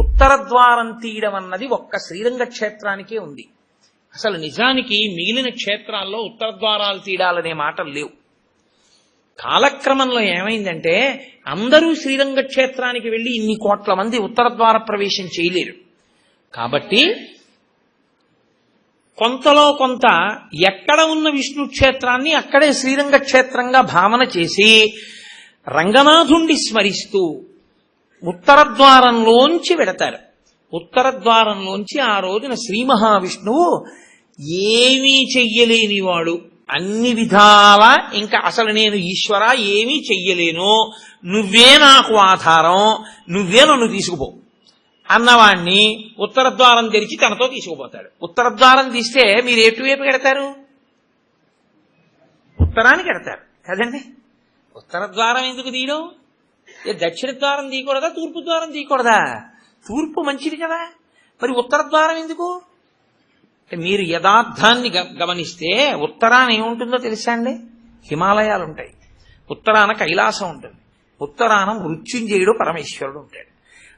ఉత్తర ద్వారం తీయడం అన్నది ఒక్క శ్రీరంగ క్షేత్రానికే ఉంది. అసలు నిజానికి మిగిలిన క్షేత్రాల్లో ఉత్తర ద్వారాలు తీయడాలనే మాటలు లేవు. కాలక్రమంలో ఏమైందంటే అందరూ శ్రీరంగ క్షేత్రానికి వెళ్ళి ఇన్ని కోట్ల మంది ఉత్తర ద్వార ప్రవేశం చేయలేరు. కాబట్టి కొంతలో కొంత ఎక్కడ ఉన్న విష్ణు క్షేత్రాన్ని అక్కడే శ్రీరంగ క్షేత్రంగా భావన చేసి రంగనాథుణ్ణి స్మరిస్తూ ఉత్తర ద్వారంలోంచి వెడతారు. ఉత్తర ద్వారంలోంచి ఆ రోజున శ్రీ మహావిష్ణువు ఏమీ చెయ్యలేనివాడు, అన్ని విధాల ఇంకా అసలు నేను ఈశ్వర ఏమీ చెయ్యలేను, నువ్వే నాకు ఆధారం, నువ్వే నన్ను తీసుకుపో అన్నవాణ్ణి ఉత్తర ద్వారం తెరిచి తనతో తీసుకుపోతాడు. ఉత్తర ద్వారం తీస్తే మీరు ఎటువైపు కడతారు? ఉత్తరానికి కడతారు కదండి. ఉత్తర ద్వారం ఎందుకు తీయడం? దక్షిణ ద్వారం తీయకూడదా, తూర్పు ద్వారం తీయకూడదా? తూర్పు మంచిది కదా, మరి ఉత్తర ద్వారం ఎందుకు? మీరు యథార్థాన్ని గమనిస్తే ఉత్తరాన ఏముంటుందో తెలుసా అండి? హిమాలయాలు ఉంటాయి, ఉత్తరాన కైలాసం ఉంటుంది, ఉత్తరాన మృత్యుంజయుడు పరమేశ్వరుడు ఉంటాడు.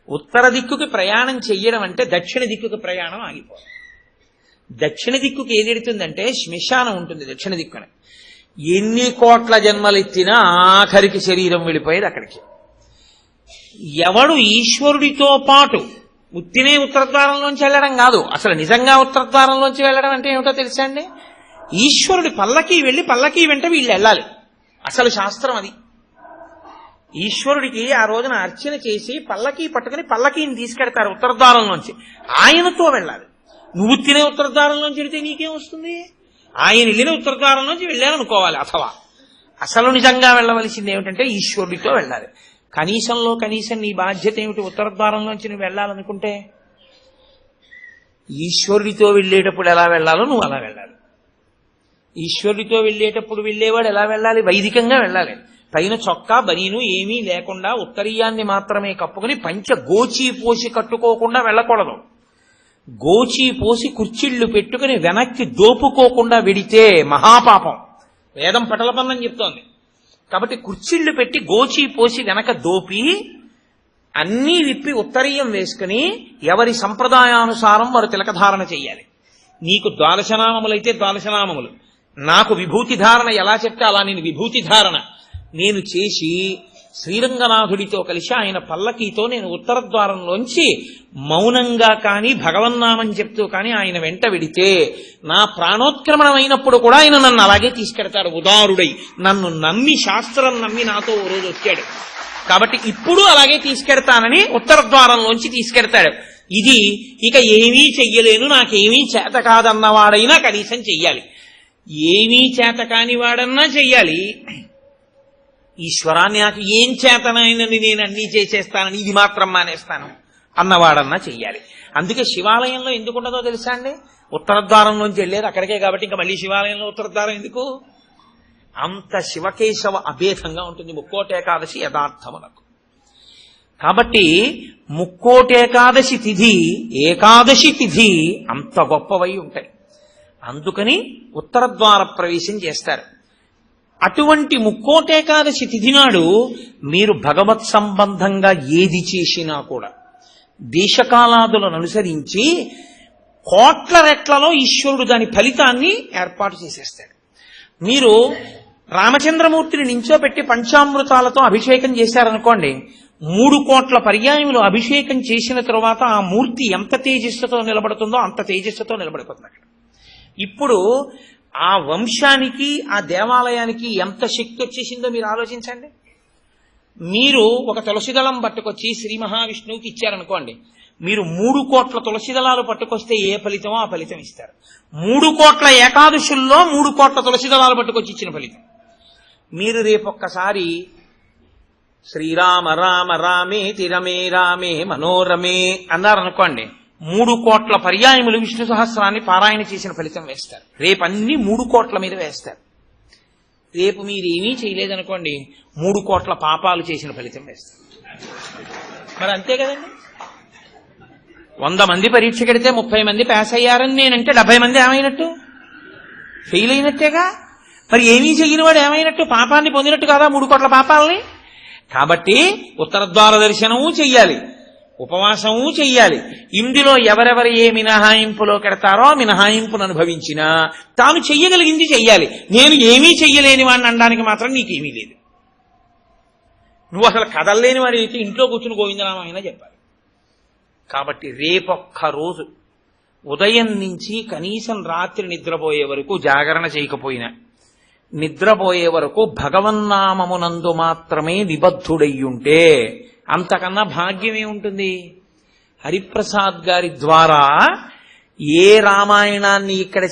ఉత్తర దిక్కుకి ప్రయాణం చెయ్యడం అంటే దక్షిణ దిక్కుకి ప్రయాణం ఆగిపోవాలి. దక్షిణ దిక్కుకి ఏదెడుతుందంటే శ్మశానం ఉంటుంది దక్షిణ దిక్కున. ఎన్ని కోట్ల జన్మలెత్తినా ఆఖరికి శరీరం వెళ్ళిపోయేది అక్కడికి. ఎవడు ఈశ్వరుడితో పాటు ఉత్తినే ఉత్తర ద్వారంలోంచి వెళ్ళడం కాదు, అసలు నిజంగా ఉత్తర ద్వారంలోంచి వెళ్ళడం అంటే ఏమిటో తెలుసా అండి? ఈశ్వరుడి పల్లకి వెళ్ళి పల్లకి వెంట వీళ్ళు వెళ్ళాలి. అసలు శాస్త్రం అది. ఈశ్వరుడికి ఆ రోజున అర్చన చేసి పల్లకి పట్టుకుని పల్లకీని తీసుకెడతారు ఉత్తర ద్వారంలోంచి. ఆయనతో వెళ్ళాలి. నువ్వు తినే ఉత్తర ద్వారంలోంచి వెళితే నీకేం వస్తుంది? ఆయన వెళ్ళిన ఉత్తర ద్వారంలోంచి వెళ్ళాలనుకోవాలి. అథవా అసలు నిజంగా వెళ్ళవలసింది ఏమిటంటే ఈశ్వరుడితో వెళ్ళాలి. కనీసంలో కనీసం నీ బాధ్యత ఏమిటి? ఉత్తర ద్వారంలోంచి నువ్వు వెళ్ళాలనుకుంటే ఈశ్వరుడితో వెళ్ళేటప్పుడు ఎలా వెళ్ళాలో నువ్వు అలా వెళ్ళాలి. ఈశ్వరుడితో వెళ్ళేటప్పుడు వెళ్ళేవాడు ఎలా వెళ్ళాలి? వైదికంగా వెళ్ళాలి. పైన చొక్కా బనీను ఏమీ లేకుండా ఉత్తరీయాన్ని మాత్రమే కప్పుకుని పంచ గోచీ పోసి కట్టుకోకుండా వెళ్ళకూడదు. గోచీ పోసి కుర్చీళ్లు పెట్టుకుని వెనక్కి దోపుకోకుండా వెడితే మహాపాపం. వేదం పటలపన్నం చెప్తోంది. కాబట్టి కుర్చీళ్లు పెట్టి గోచీ పోసి వెనక దోపి అన్నీ విప్పి ఉత్తరీయం వేసుకుని ఎవరి సంప్రదాయానుసారం వారు తిలకధారణ చెయ్యాలి. నీకు ద్వాదశనామములైతే ద్వాదశనామములు, నాకు విభూతి ధారణ ఎలా చెప్తే అలా నేను విభూతి ధారణ నేను చేసి శ్రీరంగనాథుడితో కలిసి ఆయన పల్లకీతో నేను ఉత్తర ద్వారంలోంచి మౌనంగా కానీ భగవన్నామని చెప్తూ కానీ ఆయన వెంట వెడితే నా ప్రాణోత్క్రమణమైనప్పుడు కూడా ఆయన నన్ను అలాగే తీసుకెడతాడు. ఉదారుడై నన్ను నమ్మి, శాస్త్రం నమ్మి నాతో ఓ రోజు వచ్చాడు కాబట్టి ఇప్పుడు అలాగే తీసుకెడతానని ఉత్తర ద్వారంలోంచి తీసుకెడతాడు. ఇది ఇక ఏమీ చెయ్యలేను, నాకేమీ చేత కాదన్నవాడైనా కనీసం చెయ్యాలి. ఏమీ చేత కాని వాడన్నా చెయ్యాలి. ఈశ్వరాన్ని నాకు ఏం చేతనైనని నేను అన్నీ చేసేస్తానని ఇది మాత్రం మానేస్తాను అన్నవాడన్నా చెయ్యాలి. అందుకే శివాలయంలో ఎందుకు ఉండదో తెలుసా అండి? ఉత్తర ద్వారంలోంచి వెళ్ళేది అక్కడికే కాబట్టి ఇంకా మళ్ళీ శివాలయంలో ఉత్తర ద్వారం ఎందుకు? అంత శివకేశవ అభేదంగా ఉంటుంది ముక్కోటేకాదశి యథార్థములకు. కాబట్టి ముక్కోటేకాదశి తిథి, ఏకాదశి తిథి అంత గొప్పవై ఉంటాయి. అందుకని ఉత్తర ద్వార ప్రవేశం చేస్తారు. అటువంటి ముక్కోటేకాదశి తిథి నాడు మీరు భగవత్ సంబంధంగా ఏది చేసినా కూడా దేశకాలాదులను అనుసరించి కోట్ల రెట్లలో ఈశ్వరుడు దాని ఫలితాన్ని ఏర్పాటు చేసేస్తాడు. మీరు రామచంద్రమూర్తిని నించోపెట్టి పంచామృతాలతో అభిషేకం చేశారనుకోండి, 3 కోట్ల పర్యాయములు అభిషేకం చేసిన తరువాత ఆ మూర్తి ఎంత తేజస్సుతో నిలబడుతుందో అంత తేజస్సుతో నిలబడిపోతుంది అక్కడ. ఇప్పుడు ఆ వంశానికి ఆ దేవాలయానికి ఎంత శక్తి వచ్చేసిందో మీరు ఆలోచించండి. మీరు ఒక తులసిదళం పట్టుకొచ్చి శ్రీ మహావిష్ణువుకి ఇచ్చారనుకోండి, మీరు 3 కోట్ల తులసిదళాలు పట్టుకొస్తే ఏ ఫలితమో ఆ ఫలితం ఇస్తారు. 3 కోట్ల ఏకాదశుల్లో 3 కోట్ల తులసిదళాలు పట్టుకొచ్చి ఇచ్చిన ఫలితం. మీరు రేపొక్కసారి శ్రీరామ రామ రామేతి రమే రామే మనోరమే అన్నారనుకోండి, 3 కోట్ల పర్యాయములు విష్ణు సహస్రాన్ని పారాయణ చేసిన ఫలితం వేస్తారు. రేపు అన్ని 3 కోట్ల మీద వేస్తారు. రేపు మీరేమీ చేయలేదనుకోండి, 3 కోట్ల పాపాలు చేసిన ఫలితం వేస్తారు. మరి అంతే కదండి. 100 మంది పరీక్ష కడితే 30 మంది పాస్ అయ్యారని నేనంటే 70 మంది ఏమైనట్టు? ఫెయిల్ అయినట్టేగా. మరి ఏమీ చెయ్యని వాడు ఏమైనట్టు? పాపాన్ని పొందినట్టు కాదా 3 కోట్ల పాపాలని? కాబట్టి ఉత్తర ద్వార దర్శనము చెయ్యాలి, ఉపవాసము చెయ్యాలి. ఇందులో ఎవరెవరు ఏ మినహాయింపులో కెడతారో మినహాయింపును అనుభవించినా తాను చెయ్యగలిగింది చెయ్యాలి. నేను ఏమీ చెయ్యలేని వాడిని అనడానికి మాత్రం నీకేమీ లేదు. నువ్వు అసలు కదలలేని వాడి అయితే ఇంట్లో కూర్చుని గోవిందనామైనా చెప్పాలి. కాబట్టి రేపొక్క రోజు ఉదయం నుంచి కనీసం రాత్రి నిద్రపోయే వరకు జాగరణ చేయకపోయినా నిద్రపోయే వరకు భగవన్నామమునందు మాత్రమే నిబద్ధుడయ్యుంటే అంతకన్నా భాగ్యమే ఉంటుంది. హరిప్రసాద్ గారి ద్వారా ఏ రామాయణాన్ని ఇక్కడ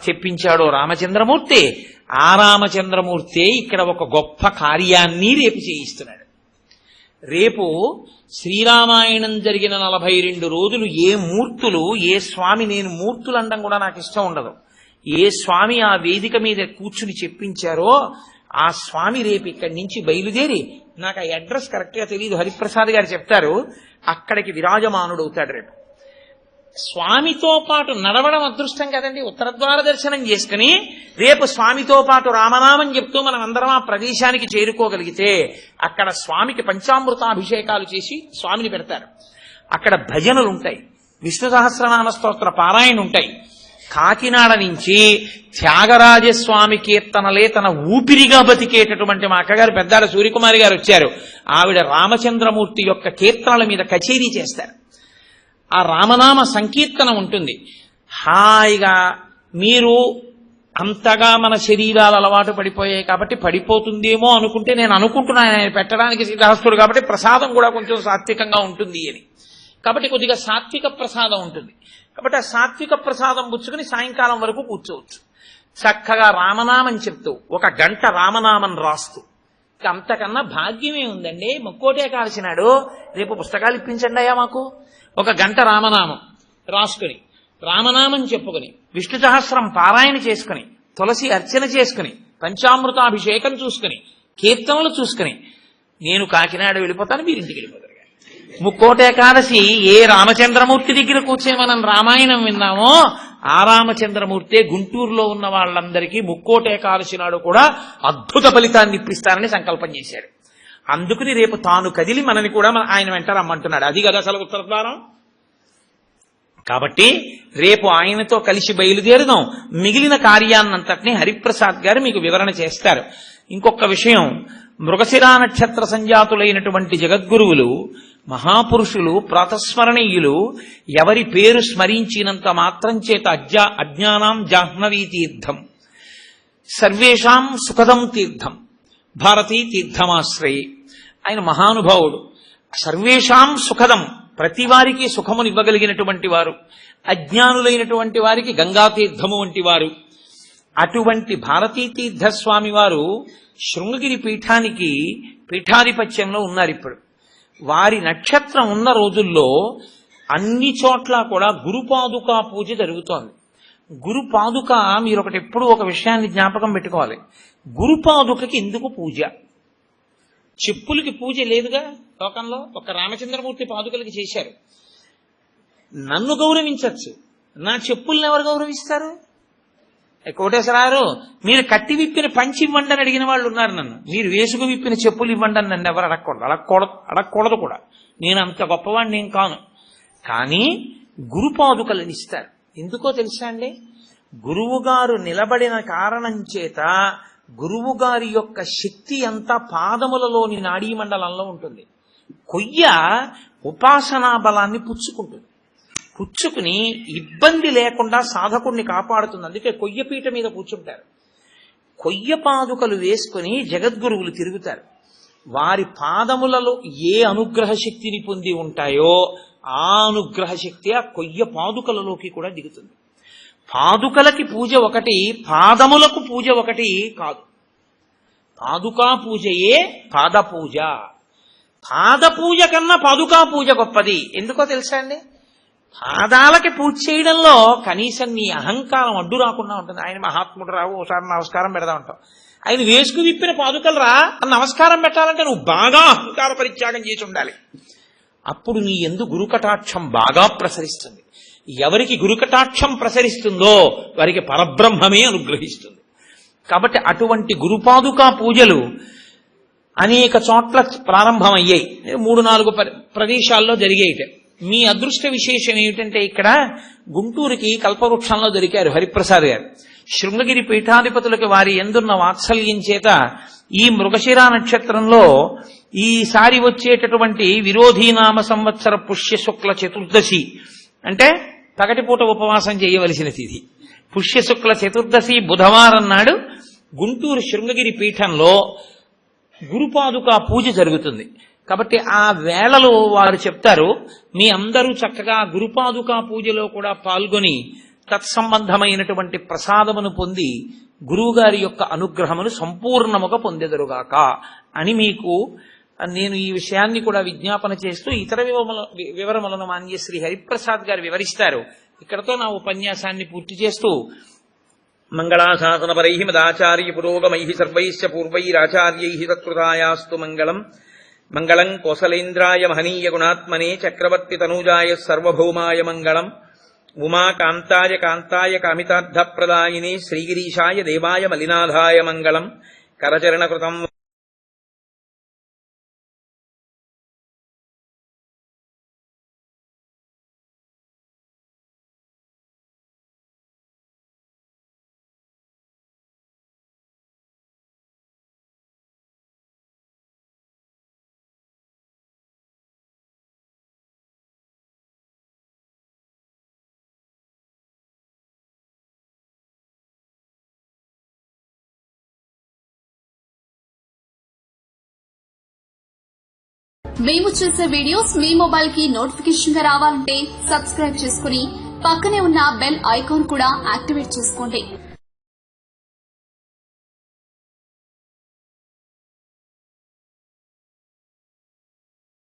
చెప్పించాడో రామచంద్రమూర్తి, ఆ రామచంద్రమూర్తే ఇక్కడ ఒక గొప్ప కార్యాన్ని రేపు చేయిస్తున్నాడు. రేపు శ్రీరామాయణం జరిగిన 42 రోజులు ఏ మూర్తులు, ఏ స్వామి, నేను మూర్తులు అనడం కూడా నాకు ఇష్టం ఉండదు, ఏ స్వామి ఆ వేదిక మీద కూర్చుని చెప్పించారో ఆ స్వామి రేపు ఇక్కడి నుంచి బయలుదేరి, నాకు ఆ అడ్రస్ కరెక్ట్గా తెలియదు, హరిప్రసాద్ గారు చెప్తారు, అక్కడికి విరాజమానుడవుతాడు. రేపు స్వామితో పాటు నడవడం అదృష్టం కదండి. ఉత్తరద్వార దర్శనం చేసుకుని రేపు స్వామితో పాటు రామనామం చెప్తూ మనం అందరం ఆ ప్రదేశానికి చేరుకోగలిగితే అక్కడ స్వామికి పంచామృతాభిషేకాలు చేసి స్వామిని పెడతారు. అక్కడ భజనలు ఉంటాయి, విష్ణు సహస్రనామ స్తోత్ర పారాయణ ఉంటాయి. కాకినాడ నుంచి త్యాగరాజస్వామి కీర్తనలే తన ఊపిరిగా బతికేటటువంటి మా అక్కగారు పెద్దాడ సూర్యకుమారి గారు వచ్చారు. ఆవిడ రామచంద్రమూర్తి యొక్క కీర్తనల మీద కచేరీ చేస్తారు. ఆ రామనామ సంకీర్తన ఉంటుంది. హాయిగా మీరు అంతగా మన శరీరాలు అలవాటు పడిపోయాయి కాబట్టి పడిపోతుందేమో అనుకుంటే, నేను అనుకుంటున్నాను ఆయన పెట్టడానికి సిద్ధాస్తుడు కాబట్టి ప్రసాదం కూడా కొంచెం సాత్వికంగా ఉంటుంది అని, కాబట్టి కొద్దిగా సాత్విక ప్రసాదం ఉంటుంది. కాబట్టి ఆ సాత్విక ప్రసాదం పుచ్చుకుని సాయంకాలం వరకు కూర్చోవచ్చు. చక్కగా రామనామం చెప్తూ 1 గంట రామనామం రాస్తూ. అంతకన్నా భాగ్యమే ఉందండి. ముక్కోటే కాల్చినాడు, రేపు పుస్తకాలు ఇప్పించండి అయ్యా మాకు. 1 గంట రామనామం రాసుకుని, రామనామం చెప్పుకుని, విష్ణు సహస్రం పారాయణ చేసుకుని, తులసి అర్చన చేసుకుని, పంచామృతాభిషేకం చూసుకుని, కీర్తనలు చూసుకుని నేను కాకినాడ వెళ్ళిపోతాను, మీరు ఇంటికి వెళ్ళిపోతారు. ముక్కోటి ఏకాదశి ఏ రామచంద్రమూర్తి దగ్గర కూర్చొని మనం రామాయణం విన్నామో ఆ రామచంద్రమూర్తే గుంటూరులో ఉన్న వాళ్ళందరికీ ముక్కోటి ఏకాదశి నాడు కూడా అద్భుత ఫలితాన్ని ఇప్పిస్తారని సంకల్పం చేశాడు. అందుకని రేపు తాను కదిలి మనని కూడా ఆయన వెంట రమ్మంటున్నాడు. అది కదా అసలు ఉత్తరద్వారం. కాబట్టి రేపు ఆయనతో కలిసి బయలుదేరుదాం. మిగిలిన కార్యాన్నంతటినీ హరిప్రసాద్ గారు మీకు వివరణ చేస్తారు. ఇంకొక విషయం, మృగశిరా నక్షత్ర సంజాతులైనటువంటి జగద్గురువులు, మహాపురుషులు, ప్రాతస్మరణీయులు ఎవరి పేరు స్మరించినంత మాత్రం చేత అజ్ఞానాం జాహ్నవీ తీర్థం, సర్వేషాం సుఖదం తీర్థం, భారతీ తీర్థమాశ్రయే. ఆయన మహానుభావుడు. సర్వేషాం సుఖదం, ప్రతి వారికి సుఖమునివ్వగలిగినటువంటి వారు, అజ్ఞానులైనటువంటి వారికి గంగాతీర్థము వంటి వారు. అటువంటి భారతీ తీర్థస్వామి వారు శృంగగిరి పీఠానికి పీఠాధిపత్యంలో ఉన్నారు. ఇప్పుడు వారి నక్షత్రం ఉన్న రోజుల్లో అన్ని చోట్ల కూడా గురుపాదుకా పూజ జరుగుతోంది. గురుపాదుక, మీరు ఎప్పుడు ఒక విషయాన్ని జ్ఞాపకం పెట్టుకోవాలి. గురుపాదుకకి ఎందుకు పూజ? చెప్పులకి పూజ లేదుగా లోకంలో. ఒక రామచంద్రమూర్తి పాదుకలకి చేశారు. నన్ను గౌరవించచ్చు, నా చెప్పుల్ని ఎవరు గౌరవిస్తారు? కోటేశ్వరారు, మీరు కట్టి విప్పిన పంచి ఇవ్వండి అని అడిగిన వాళ్ళు ఉన్నారు నన్ను. మీరు వేసుకు విప్పిన చెప్పులు ఇవ్వండి అని నన్ను ఎవరు అడగకూడదు కూడా. నేను అంత గొప్పవాడిని నేను కాను. కానీ గురుపాదుకలను ఇస్తారు. ఎందుకో తెలుసా అండి? గురువుగారు నిలబడిన కారణం చేత గురువుగారి యొక్క శక్తి అంతా పాదములలోని నాడీ మండలంలో ఉంటుంది. కొయ్య ఉపాసనా బలాన్ని పుచ్చుకుంటుంది. పుచ్చుకుని ఇబ్బంది లేకుండా సాధకుడిని కాపాడుతుంది. అందుకే కొయ్యపీట మీద కూర్చుంటారు. కొయ్య పాదుకలు వేసుకుని జగద్గురువులు తిరుగుతారు. వారి పాదములలో ఏ అనుగ్రహ శక్తిని పొంది ఉంటాయో ఆ అనుగ్రహ శక్తి ఆ కొయ్య పాదుకలలోకి కూడా దిగుతుంది. పాదుకలకి పూజ ఒకటి, పాదములకు పూజ ఒకటి కాదు. పాదుకా పూజయే పాద పూజ. పాద పూజ కన్నా పాదుకా పూజ గొప్పది. ఎందుకో తెలుసా అండి? పాదాలకి పూజ చేయడంలో కనీసం నీ అహంకారం అడ్డు రాకుండా ఉంటుంది. ఆయన మహాత్ముడు రావు, ఒకసారి నమస్కారం పెడదా ఉంటావు. ఆయన వేసుకు విప్పిన పాదుకలు రా అని నమస్కారం పెట్టాలంటే నువ్వు బాగా అహంకార పరిత్యాగం చేసి ఉండాలి. అప్పుడు నీ యందు గురుకటాక్షం బాగా ప్రసరిస్తుంది. ఎవరికి గురుకటాక్షం ప్రసరిస్తుందో వారికి పరబ్రహ్మమే అనుగ్రహిస్తుంది. కాబట్టి అటువంటి గురుపాదుకా పూజలు అనేక చోట్ల ప్రారంభమయ్యాయి. 3-4 ప్రదేశాల్లో జరిగాయి. మీ అదృష్ట విశేషం ఏమిటంటే ఇక్కడ గుంటూరుకి కల్పవృక్షంలో దొరికారు హరిప్రసాద్ గారు. శృంగగిరి పీఠాధిపతులకి వారి ఎందున్న వాత్సల్యం చేత ఈ మృగశిర నక్షత్రంలో ఈసారి వచ్చేటటువంటి విరోధీనామ సంవత్సర పుష్య శుక్ల చతుర్దశి అంటే పగటిపూట ఉపవాసం చేయవలసిన తిథి. పుష్య శుక్ల చతుర్దశి బుధవారం నాడు గుంటూరు శృంగగిరి పీఠంలో గురుపాదుకా పూజ జరుగుతుంది. కాబట్టి ఆ వేళలో వారు చెప్తారు, మీ అందరూ చక్కగా గురుపాదుకా పూజలో కూడా పాల్గొని తత్సంబంధమైనటువంటి ప్రసాదమును పొంది గురువుగారి యొక్క అనుగ్రహమును సంపూర్ణముగా పొందెదరుగాక అని మీకు నేను ఈ విషయాన్ని కూడా విజ్ఞాపన చేస్తూ ఇతర వివరములను మాన్య శ్రీ హరిప్రసాద్ గారు వివరిస్తారు. ఇక్కడతో నా ఉపన్యాసాన్ని పూర్తి చేస్తూ మంగళాశాసనపరై మదాచార్య పురోగమై సర్వైశ్చ పూర్వైరాచార్యై తత్కృతాయాస్తు మంగళం. మంగళం కోసలేంద్రాయ మహనీయ గుణాత్మనే చక్రవర్తి తనూజాయ సర్వభౌమాయ మంగళం. ఉమాకాంతాయ కాంతాయ కామితార్థప్రదాయినే శ్రీగిరీశాయ దేవాయ మలినాథాయ మంగళం. కరచరణకృతం మేము చేసే వీడియోస్ మీ మొబైల్ కి నోటిఫికేషన్ గా రావాలంటే సబ్స్క్రైబ్ చేసుకుని పక్కనే ఉన్న బెల్ ఐకాన్ కూడా యాక్టివేట్ చేసుకోండి.